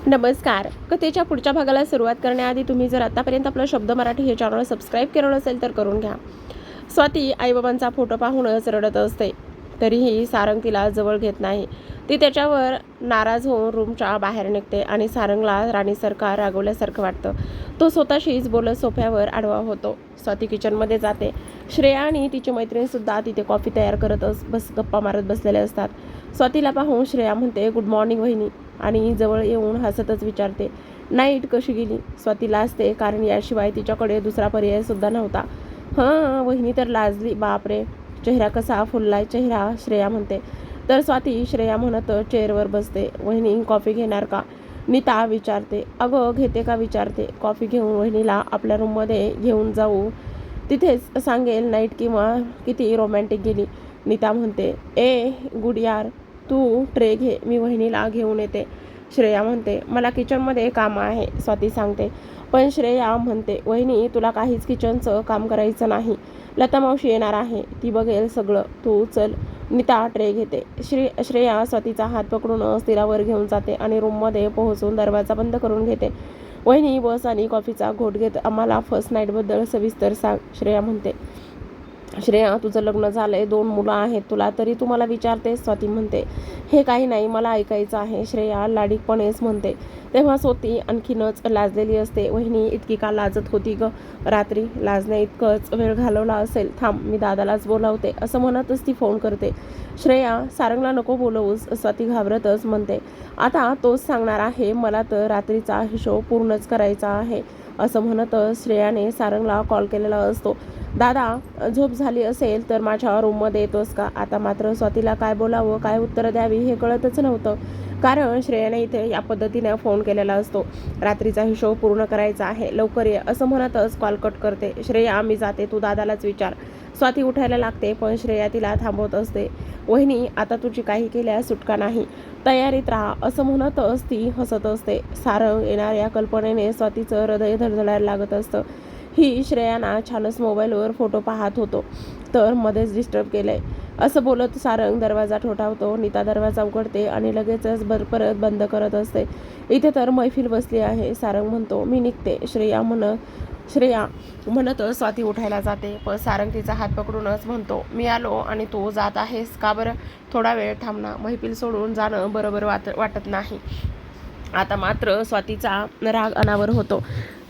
नमस्कार. कथेच्या पुढच्या भागाला सुरुवात करण्याआधी तुम्ही जर आतापर्यंत आपलं शब्द मराठी हे चॅनल सबस्क्राईब केलं नसेल तर करून घ्या. स्वाती आईबाबांचा फोटो पाहूनच रडत असते. तरीही सारंग तिला जवळ घेत नाही. ती त्याच्यावर नाराज होऊन रूमच्या बाहेर निघते आणि सारंगला राणीसारखा रागवल्यासारखं वाटतं. तो स्वतःशीच बोलत सोफ्यावर आडवा होतो. स्वाती किचनमध्ये जाते. श्रेया आणि तिची मैत्रीणसुद्धा तिथे कॉफी तयार करत गप्पा मारत बसलेले असतात. स्वातीला पाहून श्रेया म्हणते, गुड मॉर्निंग वहिनी, आणि जवळ येऊन हसतच विचारते, नाईट कशी गेली? स्वाती लाजते, कारण याशिवाय तिच्याकडे दुसरा पर्याय सुद्धा नव्हता. हां, वहिनी तर लाजली. बापरे, चेहरा कसा फुललाय चेहरा, श्रेया म्हणते. तर स्वाती श्रेया म्हणत चेअरवर बसते. वहिनी कॉफी घेणार का? नीता विचारते. अगं घेते का विचारते. कॉफी घेऊन वहिनीला आपल्या रूममध्ये घेऊन जाऊ, तिथेच सांगेल नाईट किंवा किती रोमॅन्टिक गेली. नीता म्हणते, ए गुड यार, तू ट्रे घे, मी वहिनीला घेऊन येते. श्रेया म्हणते, मला किचनमध्ये काम आहे, स्वाती सांगते. पण श्रेया म्हणते, वहिनी तुला काहीच किचनचं काम करायचं नाही. लता मावशी येणार आहे, ती बघेल सगळं, तू चल. नीता ट्रे घेते. श्रेया स्वातीचा हात पकडूनच तिला वर घेऊन जाते आणि रूममध्ये पोहोचून दरवाजा बंद करून घेते. वहिनी बस आणि कॉफीचा घोट घेत आम्हाला फर्स्ट नाईटबद्दल सविस्तर सांग, श्रेया म्हणते. श्रेया, तुझं लग्न झालंय, 2 मुलं आहेत तुला, तरी तू मला विचारतेस? स्वाती म्हणते, हे काही नाही, मला ऐकायचं आहे, श्रेया लाडीकपणेच म्हणते. तेव्हा स्वाती आणखीनच लाजलेली असते. वहिनी इतकी का लाजत होती ग? रात्री लाजण्या इतकंच वेळ घालवला असेल. थांब, मी दादालाच बोलावते, असं म्हणतच ती फोन करते. श्रेया, सारंगला नको बोलवूस, स्वाती घाबरतच म्हणते. आता तोच सांगणार आहे, मला तर रात्रीचा हिशोब पूर्णच करायचा आहे, असं म्हणतच श्रेयाने सारंगला कॉल केलेला असतो. दादा, झोप झाली असेल तर माझ्या रूममध्ये येतोस का? आता मात्र स्वातीला काय बोलावं, काय उत्तर द्यावी हे कळतच नव्हतं, कारण श्रेयाने इथे या पद्धतीने फोन केलेला असतो. रात्रीचा हिशोब पूर्ण करायचा आहे, लवकर ये, असं म्हणतच कॉल कट करते. श्रेया, मी जाते, तू दादालाच विचार. स्वाती उठायला लागते, पण श्रेया तिला थांबवत असते. वहिनी, आता तुझी काही केल्यास सुटका नाही, तयारीत राहा, असं म्हणतच ती हसत असते. सारंग येणाऱ्या कल्पनेने स्वातीचं हृदय धडधडायला लागत असतं. ही श्रेयाना छानच मोबाईलवर फोटो पाहत होतो, तर मध्येच डिस्टर्ब केलंय, असं बोलत सारंग दरवाजा ठोठावतो. नीता दरवाजा उघडते आणि लगेचच परत बंद करत असते. इथे तर मैफिल बसली आहे. सारंग म्हणतो, मी निघते. श्रेया म्हणत स्वाती उठायला जाते, पण सारंग तिचा हात पकडूनच म्हणतो, मी आलो आणि तू जात आहेस का? बरं थोडा वेळ थांब ना, मैफिल सोडून जाणं बरोबर वाटत नाही. आता मात्र स्वातीचा राग अनावर होतो.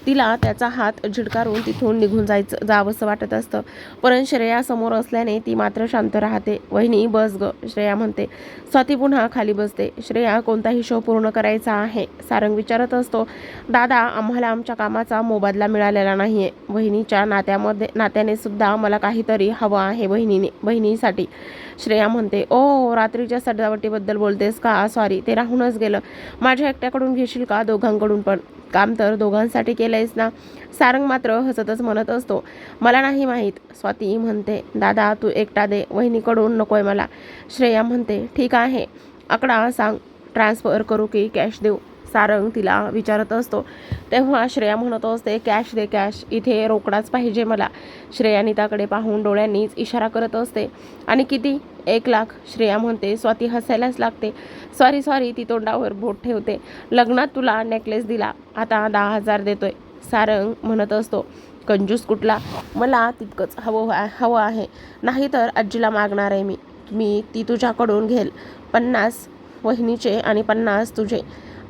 तिला त्याचा हात झिडकारून तिथून निघून जावंसं वाटत असतं, पण श्रेया समोर असल्याने ती मात्र शांत राहते. वहिनी बस ग, श्रेया म्हणते. स्वाती पुन्हा खाली बसते. श्रेया, कोणता हिशोब पूर्ण करायचा आहे? सारंग विचारत असतो. दादा, आम्हाला आमच्या कामाचा मोबदला मिळालेला नाहीये. वहिनीच्या नात्याने सुद्धा मला काहीतरी हवं आहे बहिणीसाठी. श्रेया म्हणते, ओ रात्रीच्या सजावटीबद्दल बोलतेस का? सॉरी, ते राहूनच गेलं. माझ्या एकट्याकडून घेशील का? दोघांकडून पण. काम तर दोघांसाठी केलंयस ना. सारंग मात्र हसतच म्हणत असतो, मला नाही माहीत. स्वाती म्हणते, दादा तू एकटा दे, वहिनीकडून नकोय मला. श्रेया म्हणते, ठीक आहे, आकडा सांग, ट्रान्सफर करू की कॅश देऊ? सारंग तिला विचारत असतो. तेव्हा श्रेया म्हणत असते, कॅश दे, कॅश, इथे रोकडाच पाहिजे मला. श्रेया नीताकडे पाहून डोळ्यांनीच इशारा करत असते. आणि किती? 1,00,000. श्रेया म्हणते. स्वाती हसायलाच लागते. सॉरी, ती तोंडावर बोट ठेवते. लग्नात तुला नेकलेस दिला, आता 10,000 देतोय. सारंग म्हणत असतो, कंजूस कुठला, मला तितकंच हवं आहे, नाहीतर आजीला मागणार आहे मी ती तुझ्याकडून घेल. 50 वहिनीचे आणि 50 तुझे.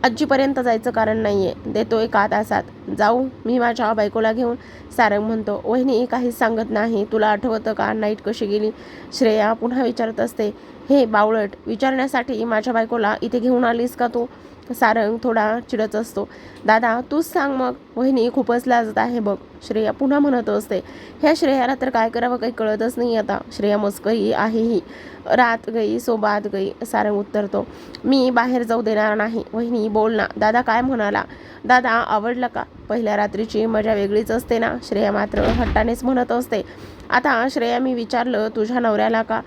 आजीपर्यंत जायचं कारण नाहीये, देतोय का तासात. जाऊ मी माझ्या बायकोला घेऊन? सारंग म्हणतो, वहिनी काहीच सांगत नाही, तुला आठवतं का नाईट कशी गेली? श्रेया पुन्हा विचारत असते, हे बावळट, विचारण्यासाठी माझ्या बायकोला इथे घेऊन आलीस का तू? सारंग थोडा चिडत असतो. दादा तूच सांग मग, वहिनी खूपच लाजत आहे बघ. श्रेया पुन्हा म्हणत असते. ह्या श्रेयाला तर काय करावं काही कळतच नाही आता. श्रेया मस्करी आहे ही, रात गई सो बात गई. सारंग उत्तरतो, मी बाहेर जाऊ देणार नाही. वहिनी बोल ना, दादा काय म्हणाला? दादा आवडलं का? पहिल्या रात्रीची मजा वेगळीच असते ना. श्रेया मात्र हट्टानेच म्हणत असते. आता श्रेया, मी विचारलं तुझ्या नवऱ्याला का?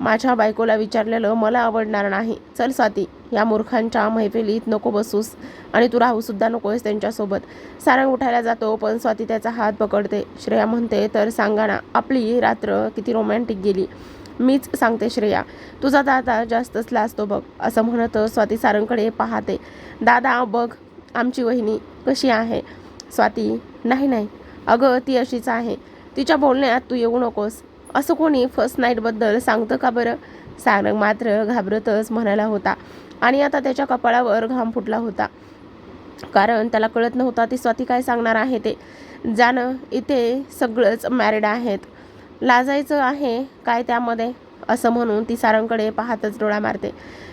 माझ्या बायकोला विचारलेलं मला आवडणार नाही. चल स्वाती, या मूर्खांच्या मैफिलीत नको बसूस, आणि तू राहू सुद्धा नकोस त्यांच्यासोबत. सारंग उठायला जातो, पण स्वाती त्याचा हात पकडते. श्रेया म्हणते, तर सांगा ना, आपली रात्र किती रोमॅन्टिक गेली. मीच सांगते श्रेया, तुझा दादा जास्तच लाजतो बघ, असं म्हणत स्वाती सारंगकडे पाहते. दादा बघ आमची वहिनी कशी आहे. स्वाती, नाही नाही अगं ती अशीच आहे. तिच्या बोलण्यात तू येऊ नकोस. असं कोणी फर्स्ट नाईटबद्दल सांगतं का बरं. सारंग मात्र घाबरतच म्हणाला होता आणि आता त्याच्या कपाळावर घाम फुटला होता, कारण त्याला कळत नव्हता ती स्वाती काय सांगणार आहे ते. जाणं इथे सगळंच मॅरिड आहेत, लाजायचं आहे काय त्यामध्ये, असं म्हणून ती सारंगकडे पाहतच डोळा मारते.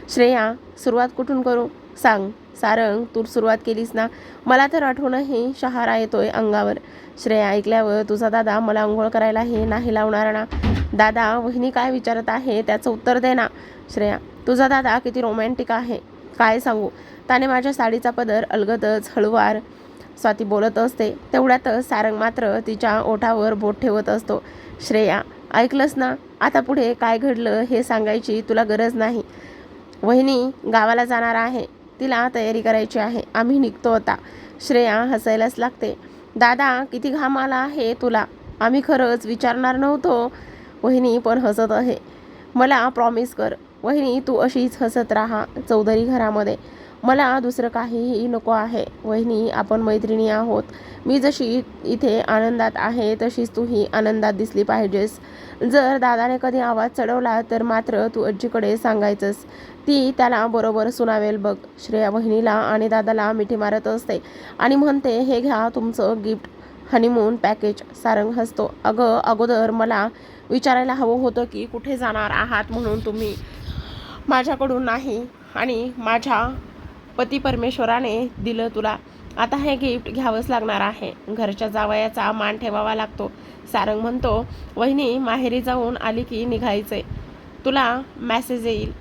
श्रेया, सुरुवात कुठून करू सांग. सारंग, तू सुरुवात केलीस ना, मला तर आठवणही शहारा येतोय अंगावर. श्रेया ऐकल्यावर, तुझा दादा मला आंघोळ करायलाही नाही लावणार ना. दादा, वहिनी काय विचारत आहे त्याचं उत्तर दे ना. श्रेया, तुझा दादा किती रोमॅन्टिक आहे काय सांगू. त्याने माझ्या साडीचा पदर अलगदच हळूवार. स्वाती बोलत असते तेवढ्यातच सारंग मात्र तिच्या ओठावर बोट ठेवत असतो. श्रेया, ऐकलंस ना, आता पुढे काय घडलं हे सांगायची तुला गरज नाही. वहिनी गावाला जाणार आहे, तिला तयारी करायची आहे, आम्ही निघतो आता. श्रेया हसायलाच लागते. दादा, किती घाम आला आहे तुला, आम्ही खरंच विचारणार नव्हतो. वहिनी पण हसत आहे. मला प्रॉमिस कर वहिनी, तू अशीच हसत राहा चौधरी घरामध्ये. मला दुसरं काहीही नको आहे. वहिनी, आपण मैत्रिणी आहोत. मी जशी इथे आनंदात आहे तशीच तूही आनंदात दिसली पाहिजेस. जर दादाने कधी आवाज चढवला तर मात्र तू आजीकडे सांगायचंस, ती त्याला बरोबर सुनावेल बघ. श्रेया वहिनीला आणि दादाला मिठी मारत असते आणि म्हणते, हे घ्या तुमचं गिफ्ट, हनीमून पॅकेज. सारंग हसतो. अगं, अगोदर मला विचारायला हवं होतं की कुठे जाणार आहात म्हणून तुम्ही. माझ्याकडून नाही आणि माझ्या पती परमेश्वराने दिलं तुला. आता हे गिफ्ट घ्यावंच लागणार आहे. घरच्या जावयाचा मान ठेवावा लागतो. सारंग म्हणतो, वहिनी माहेरी जाऊन आली की निघायचंय, तुला मेसेज येईल,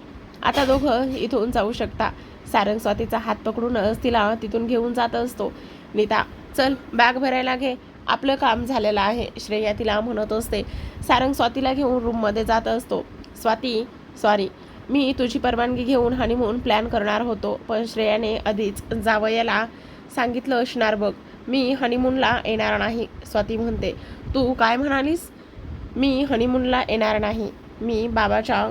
आता दोघं इथून जाऊ शकता. सारंग स्वातीचा हात पकडूनच तिला तिथून घेऊन जात असतो. नीता, चल बॅग भरायला घे, आपलं काम झालेलं आहे, श्रेया तिला म्हणत असते. सारंग स्वातीला घेऊन रूममध्ये जात असतो. स्वाती, सॉरी, मी तुझी परवानगी घेऊन हनीमून प्लॅन करणार होतो, पण श्रेयाने आधीच जावयाला सांगितलं असणार बघ, मी हनीमूनला येणार नाही. स्वाती म्हणते, तू काय म्हणालीस. मी हनीमूनला येणार नाही, मी बाबाच्या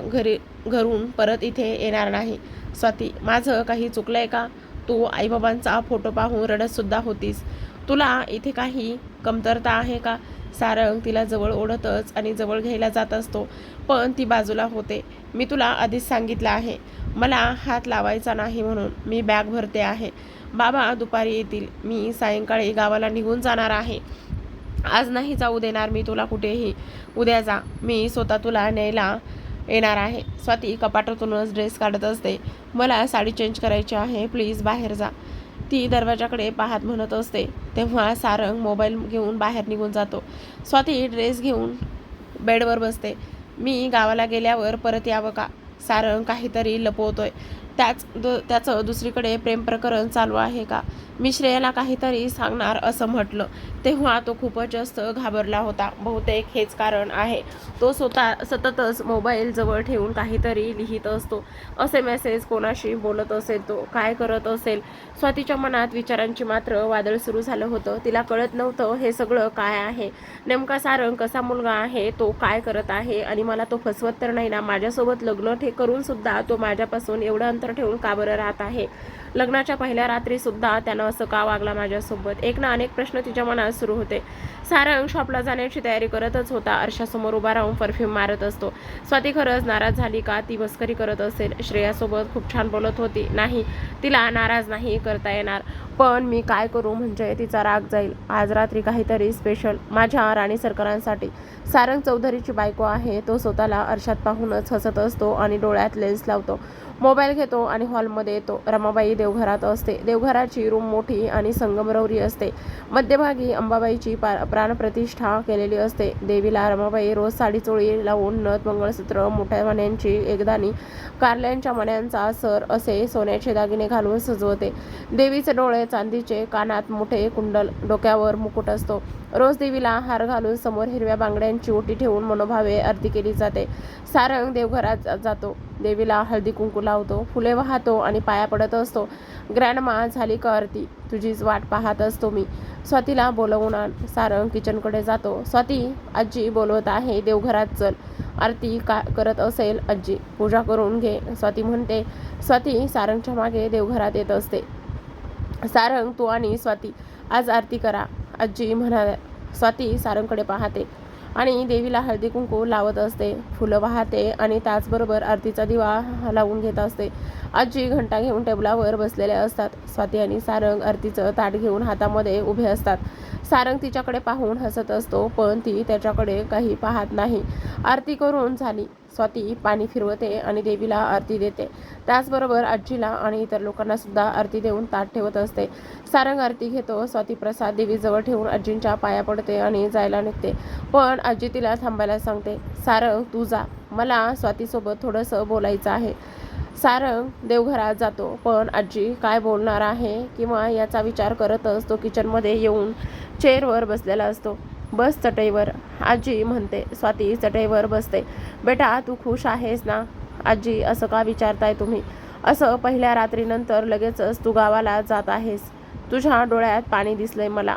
घरून परत इथे येणार नाही. स्वाती, माझं काही चुकलंय का. तू आईबाबांचा फोटो पाहून रडतसुद्धा होतीस, तुला इथे काही कमतरता आहे का. सारंग तिला जवळ ओढतच आणि जवळ घ्यायला जात असतो, पण ती बाजूला होते. मी तुला आधीच सांगितलं आहे मला हात लावायचा नाही म्हणून. मी बॅग भरते आहे, बाबा दुपारी येतील, मी सायंकाळी गावाला निघून जाणार आहे. आज नाही जाऊ देणार मी तुला कुठेही. उद्या जा, मी स्वतः तुला न्यायला येणार आहे. स्वाती कपाटातूनच ड्रेस काढत असते. मला साडी चेंज करायची आहे, प्लीज बाहेर जा. ती दरवाजाकडे पाहत म्हणत असते. तेव्हा सारंग मोबाईल घेऊन बाहेर निघून जातो. स्वाती ड्रेस घेऊन बेडवर बसते. मी गावाला गेल्यावर परत यावं का. सारंग काहीतरी लपवतोय. त्याचं दुसरीकडे प्रेम प्रकरण चालू आहे का. मी श्रेयाला काहीतरी सांगणार असं म्हटलं तेव्हा तो खूपच जास्त घाबरला होता. बहुतेक हेच कारण आहे. तो सततच मोबाईल जवळ ठेवून काहीतरी लिहित असतो. असे मेसेज कोणाशी बोलत असेल, तो काय करत असेल. स्वातीच्या मनात विचारांची मात्र वादळ सुरू झालं होतं. तिला कळत नव्हतं हे सगळं काय आहे. नेमका सारंग कसा मुलगा आहे, तो काय करत आहे आणि मला तो फसवत तर नाही ना. माझ्यासोबत लग्न करून सुद्धा तो माझ्यापासून एवढं अंतर ठेवून का बरं राहत आहे. लग्नाच्या पहिल्या रात्री सुद्धा त्यानं असं का वागला माझ्यासोबत. एक ना अनेक प्रश्न तिच्या मनात सुरू होते. सारंग शॉपला जाण्याची तयारी करतच होता. आरशासमोर उभा राहून परफ्यूम मारत असतो. स्वाती खरंच नाराज झाली का. ती मस्करी करत असेल. श्रेयासोबत खूप छान बोलत होती. नाही, तिला नाराज नाही करता येणार, पण मी काय करू म्हणजे तिचा राग जाईल. आज रात्री काहीतरी स्पेशल माझ्या राणी सरकारांसाठी. सारंग चौधरीची बायको आहे. तो स्वतःला आरशात पाहूनच हसत असतो आणि डोळ्यात लेन्स लावतो. मोबाईल घेतो आणि हॉलमध्ये येतो. रमाबाई देवघरात असते. देवघराची रूम मोठी आणि संगमरवरी असते. मध्यभागी अंबाबाईची प्राणप्रतिष्ठा केलेली असते. देवीला रमाबाई रोज साडी चोळी लावून नथ, मंगळसूत्र, मोठ्या मण्यांची एकदाणी, कारल्यांच्या मण्यांचा सर असे सोन्याचे दागिने घालून सजवते. देवीचे डोळे चांदीचे, कानात मोठे कुंडल, डोक्यावर मुकुट असतो. रोज देवीला हार घालून समोर हिरव्या बांगड्यांची ओटी ठेवून मनोभावे आरती केली जाते. सारंग देवघरात जातो. देवीला हळदी कुंकू लावतो, फुले वाहतो आणि पाया पडत असतो. ग्रँडमा, झाली का आरती, तुझीच वाट पाहत असतो मी. स्वातीला बोलवून आण. सारंग किचनकडे जातो. स्वाती, आजी बोलवत आहे, देवघरात चल. आरती का करत असेल आजी, पूजा करून घे, स्वाती म्हणते. स्वाती सारंगच्या मागे देवघरात येत असते. सारंग, तू आणि स्वाती आज आरती करा, आजी म्हणाल्या. स्वाती सारंगकडे पाहते आणि देवीला हळदी कुंकू लावत असते, फुलं वाहते आणि त्याचबरोबर आरतीचा दिवा लावून घेत असते. आजी घंटा घेऊन टेबलावर बसलेले असतात. स्वाती आणि सारंग आरतीचं ताट घेऊन हातामध्ये उभे असतात. सारंग तिच्याकडे पाहून हसत असतो, पण ती त्याच्याकडे काही पाहत नाही. आरती करून झाली. स्वाती पाणी फिरवते आणि देवीला आरती देते. त्याचबरोबर आजीला आणि इतर लोकांना सुद्धा आरती देऊन ताट ठेवत असते. सारंग आरती घेतो. स्वाती प्रसाद देवीजवळ ठेवून आजींच्या पाया पडते आणि जायला निघते, पण आजी तिला थांबायला सांगते. सारंग, तू जा, मला स्वातीसोबत थोडंसं बोलायचं आहे. सारंग देवघरात जातो, पण आजी काय बोलणार आहे किंवा याचा विचार करतच तो किचनमध्ये येऊन चेअरवर बसलेला असतो. बस चटईवर, आजी म्हणते. स्वाती चटईवर बसते. बेटा, तू खुश आहेस ना? आजी, असं का विचारताय तुम्ही? असं पहिल्या रात्रीनंतर लगेचच तू गावाला जात आहेस. तुझ्या डोळ्यात पाणी दिसलंय मला.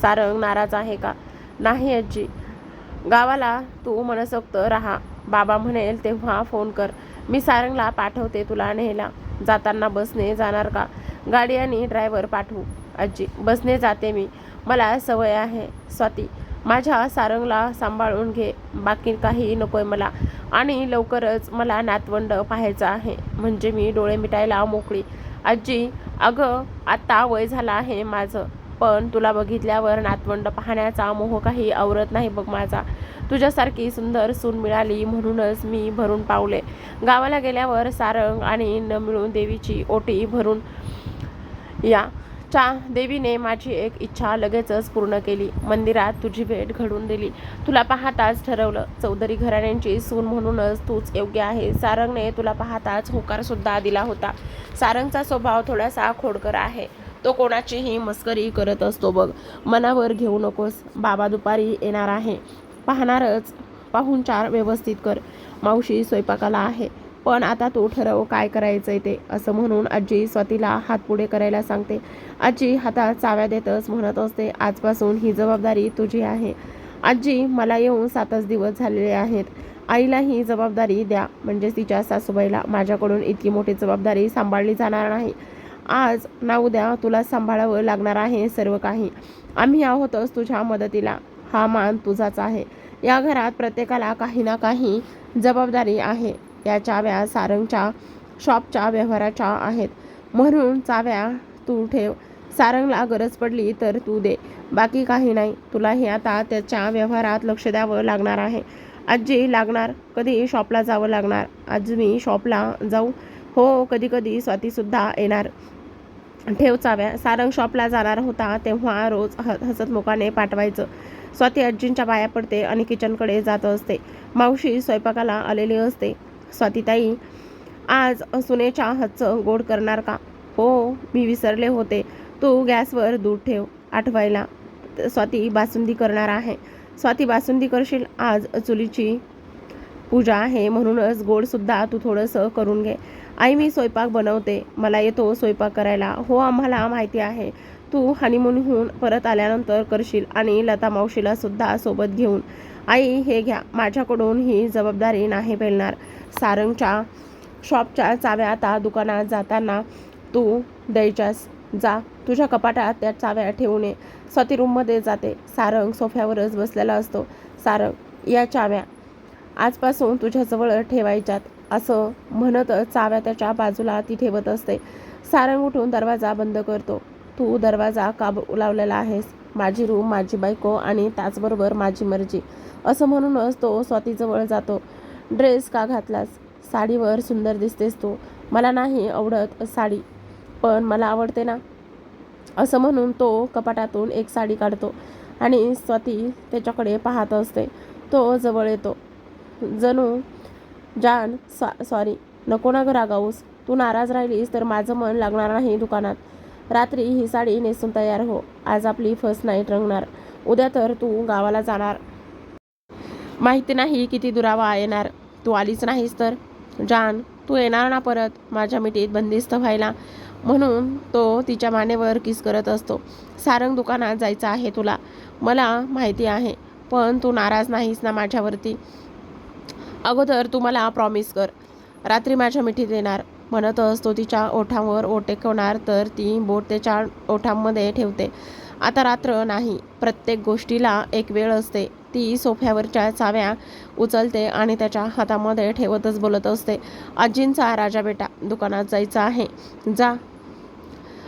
सारंग नाराज आहे का? नाही आजी, गावाला तू मनसोक्त राहा. बाबा म्हणेल तेव्हा फोन कर, मी सारंगला पाठवते तुला न्यायला. जाताना बसने जाणार का? गाडी आणि ड्रायव्हर पाठवू? आजी, बसने जाते मी, मला सवय आहे. स्वाती, माझ्या सारंगला सांभाळून घे, बाकी काही नकोय मला. आणि लवकरच मला नातवंड पाहायचं आहे, म्हणजे मी डोळे मिटायला मोकळी. आजी, अगं आत्ता वय झालं आहे माझं, पण तुला बघितल्यावर नातवंड पाहण्याचा मोह काही आवरत नाही बघ माझा. तुझ्यासारखी सुंदर सून मिळाली म्हणूनच मी भरून पावले. गावाला गेल्यावर सारंग आणि न मिळून देवीची ओटी भरून या. देवीने माझी एक इच्छा लगेचच पूर्ण केली. मंदिरात तुझी भेट घडून दिली. तुला पाहताच ठरवलं, चौधरी घराण्यांची सून म्हणूनच तूच योग्य आहे. सारंगने तुला पाहताच होकार सुद्धा दिला होता. सारंगचा स्वभाव थोडासा खोडकर आहे. तो कोणाचीही मस्करी करत असतो बघ, मनावर घेऊ नकोस. बाबा दुपारी येणार आहे, पाहणारच. पाहुणचार व्यवस्थित कर. मावशी स्वयंपाकाला आहे, पण आता तू ठरव काय करायचंय ते, असं म्हणून आजी स्वातीला हात पुढे करायला सांगते. आजी हातात चाव्या देतच म्हणत असते, आजपासून ही जबाबदारी तुझी आहे. आजी, मला येऊन 7च दिवस झालेले आहेत. आईला ही जबाबदारी द्या, म्हणजे तिच्या सासूबाईला माझ्याकडून इतकी मोठी जबाबदारी सांभाळली जाणार नाही. आज ना उद्या तुला सांभाळावं लागणार आहे सर्व काही. आम्ही आहोतच तुझ्या मदतीला. हा मान तुझाच आहे. या घरात प्रत्येकाला काही ना काही जबाबदारी आहे. या चाव्या सारंगच्या शॉपच्या व्यवहाराच्या आहेत, म्हणून चाव्या तू ठेव. सारंगला गरज पडली तर तू दे, बाकी काही नाही. तुलाही आता त्याच्या व्यवहारात लक्ष द्यावं लागणार आहे. आजी, लागणार? कधी शॉपला जावं लागणार? आज मी शॉपला जाऊ? हो, कधी कधी स्वातीसुद्धा येणार. ठेव चाव्या. सारंग शॉपला जाणार होता तेव्हा रोज हसत मुखाने पाठवायचं. स्वाती आजींच्या पाया पडते आणि किचनकडे जात असते. मावशी स्वयंपाकाला आलेली असते. स्वातीताई, आज सुनेच्या हातचं गोड करणार का? हो, मी विसरले होते. तू गॅसवर दूध ठेव आठवायला. स्वाती बासुंदी करणार आहे. स्वाती, बासुंदी करशील? आज चुलीची पूजा आहे, म्हणूनच गोडसुद्धा तू थोडंसं करून घे. आई, मी स्वयंपाक बनवते, मला येतो स्वयंपाक करायला. हो, आम्हाला माहिती आहे. तू हनीमूनहून परत आल्यानंतर करशील आणि लता मावशीला सुद्धा सोबत घेऊन. आई, हे घ्या, माझ्याकडून ही जबाबदारी नाही पेलणार. सारंगच्या शॉपच्या चाव्या आता दुकानात जाताना तू द्यायच्यास. जा, तुझ्या कपाटात त्या चाव्या ठेवून ये. स्वाती रूममध्ये जाते. सारंग सोफ्यावरच बसलेला असतो. सारंग, या चाव्या आजपासून तुझ्याजवळ ठेवायच्यात, असं म्हणत चाव्या त्याच्या बाजूला ती ठेवत असते. सारंग उठून दरवाजा बंद करतो. तू दरवाजा का लावलेला आहेस? माझी रूम, माझी बायको आणि त्याचबरोबर माझी मर्जी, असं म्हणूनच तो स्वातीजवळ जातो. ड्रेस का घातलास? साडीवर सुंदर दिसतेस तू. मला नाही आवडत साडी, पण मला आवडते ना, असं म्हणून तो कपाटातून एक साडी काढतो आणि स्वाती त्याच्याकडे पाहत असते. तो जवळ येतो. जणू जान, सॉरी, नको ना रागावूस. तू नाराज राहिलीस तर माझं मन लागणार नाही दुकानात. रात्री ही साडी नेसून तयार हो. आज आपली फर्स्ट नाईट रंगणार. उद्या तर तू गावाला जाणार. माहिती नाही किती दुरावा येणार. तू आलीच नाहीस तर. जान, तू येणार ना परत माझ्या मिठीत बंदिस्त व्हायला? म्हणून तो तिच्या मानेवर किस करत असतो. सारंग, दुकानात जायचं आहे तुला, मला माहिती आहे, पण तू नाराज नाहीस ना माझ्यावरती? अगोदर तू मला प्रॉमिस कर, रात्री माझ्या मिठीत येणार. म्हणतच तो तिच्या ओठांवर ओठ टेकवणार तर ती बोट त्याच्या ओठांमध्ये ठेवते. आता रात्र नाही, प्रत्येक गोष्टीला एक वेळ असते. ती सोफ्यावरच्या चाव्या उचलते आणि त्याच्या हातामध्ये ठेवतच बोलत असते, आजींचा राजा बेटा, दुकानात जायचं आहे, जा.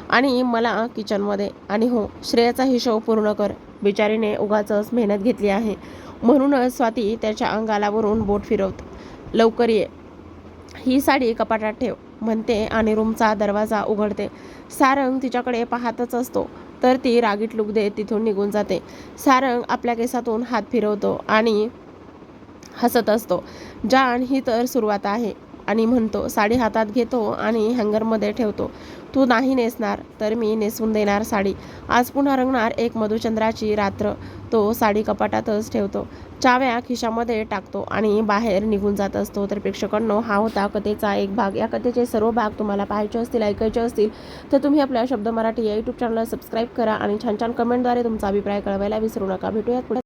आणि मला किचनमध्ये. आणि हो, श्रेयाचा हिशोब पूर्ण कर. बिचारीने उगाचच मेहनत घेतली आहे. म्हणूनच स्वाती त्याच्या अंगालावरून बोट फिरवते. लवकर ये, ही साडी कपाटात ठेव, म्हणते आणि रूमचा दरवाजा उघडते. सारंग तिच्याकडे पाहतच असतो तर ती रागीट लुक देत तिथून निघून जाते. सारंग आपल्या केसातून हात फिरवतो आणि हसत असतो. जान, ही तर सुरुवात आहे, आणि म्हणतो. साडी हातात घेतो आणि हँगरमध्ये ठेवतो. तू नाही नेसणार तर मी नेसवून देणार साडी. आज पुन्हा रंगणार एक मधुचंद्राची रात्र. तो साडी कपाटातच ठेवतो, चाव्या खिशामध्ये टाकतो आणि बाहेर निघून जात असतो. तर प्रेक्षकांनो, हा होता कथेचा एक भाग. या कथेचे सर्व भाग तुम्हाला पाहायचे असतील, ऐकायचे असतील तर तुम्ही आपल्या शब्द मराठी या यूट्यूब चॅनलला सबस्क्राईब करा आणि छान छान कमेंटद्वारे तुमचा अभिप्राय कळवायला विसरू नका. भेटूयात पुढे.